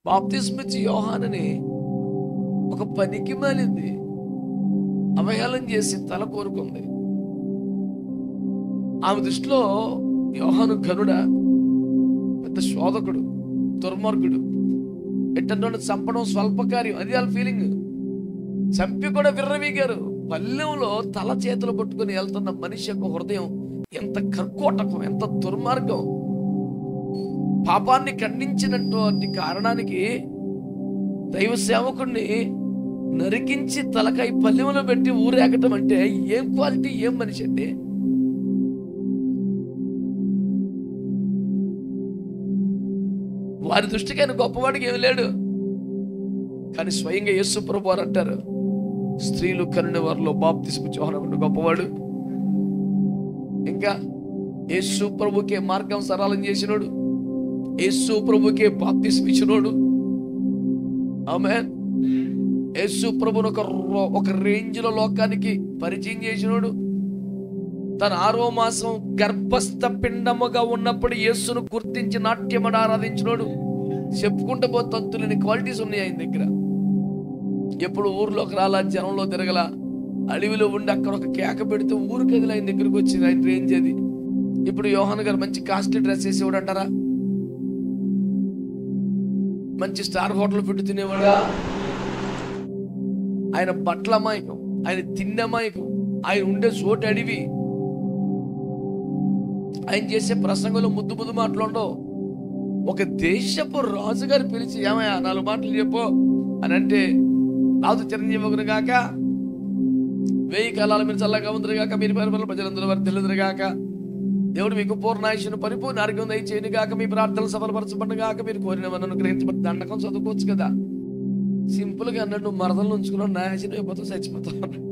బాప్తిస్మిచ్చి యోహానుని ఒక పనికి మాలింది అవహేళన చేసి తల కోరుకుంది. ఆమె దృష్టిలో యోహాను ఘనుడా, పెద్ద శోధకుడు, దుర్మార్గుడు, ఎట్టన్నోడు చంపడం స్వల్పకార్యం, అది వాళ్ళ ఫీలింగ్. చంపి కూడా విర్రవీగారు. పల్లెంలో తల చేతులు పట్టుకుని వెళ్తున్న మనిషి యొక్క హృదయం ఎంత కర్కోటకం, ఎంత దుర్మార్గం. పాపాన్ని ఖండించినటువంటి కారణానికి దైవ సేవకుడిని నరికించి తలకాయ పల్లెంలో పెట్టి ఊరేగటం అంటే ఏం క్వాలిటీ, ఏం మనిషి అండి? వారి దృష్టికి ఆయన గొప్పవాడికి ఏమి లేడు. కానీ స్వయంగా యేసు ప్రభు వారు అంటారు, స్త్రీలు కనిన వారిలో బాప్తిస్మ యోహాను గొప్పవాడు. ఇంకా యేసు ప్రభుకే మార్గం సరళం చేసినోడు, యేసు ప్రభుకే బాప్తిస్మ ఇచ్చినోడు. ఆమేన్. యేసు ప్రభును ఒక రేంజ్ లో లోకానికి పరిచయం చేసినోడు. తన 6వ మాసం గర్భస్థ పిండముగా ఉన్నప్పుడు యేసును గుర్తించి నాట్యమని ఆరాధించినోడు. చెప్పుకుంటూ పోతే తంతులేని క్వాలిటీస్ ఉన్నాయి ఆయన దగ్గర. ఎప్పుడు ఊర్లోకి రాలా, జనంలో తిరగల, అడవిలో ఉండి అక్కడ ఒక కేక పెడితే ఊరు కదిలి ఆయన దగ్గరకు వచ్చింది. ఆయన రేంజ్ అది. ఇప్పుడు యోహాను గారు మంచి కాస్ట్లీ డ్రెస్ వేసేవాడు అంటారా? మంచి స్టార్ హోటల్ ఫుడ్ తినేవాడా? ఆయన బట్టల అమాయకం, ఆయన తిండి అమాయకం, ఆయన ఉండే చోటు అడివి. ఆయన చేసే ప్రసంగంలో ముద్దు ముద్దు మాటలు ఉండవు. ఒక దేశపు రాజుగారు పిలిచి ఏమయ్యా 4 మాటలు చెప్పు అని అంటే, రాజు చిరంజీవి గాక, 1000 కాలాల మీరు చల్లగా ఉందరు గాక, మీరు పరిపాలన ప్రజలందరూ వారు తెలుదురు గాక, దేవుడు మీకు పూర్ణాయుష్ను పరిపూర్ణ ఆరోగ్యం దయచేయను గాక, మీ ప్రార్థనలు సఫలపరచబడిన గాక, మీరు కోరినవన్నీ అనుగ్రహించబడి దండకం చదువుకోవచ్చు కదా. సింపుల్ గా అన్నాడు, నువ్వు మరదలు ఉంచుకున్నావు, నాశనం అయిపోతావు, చచ్చిపోతావు.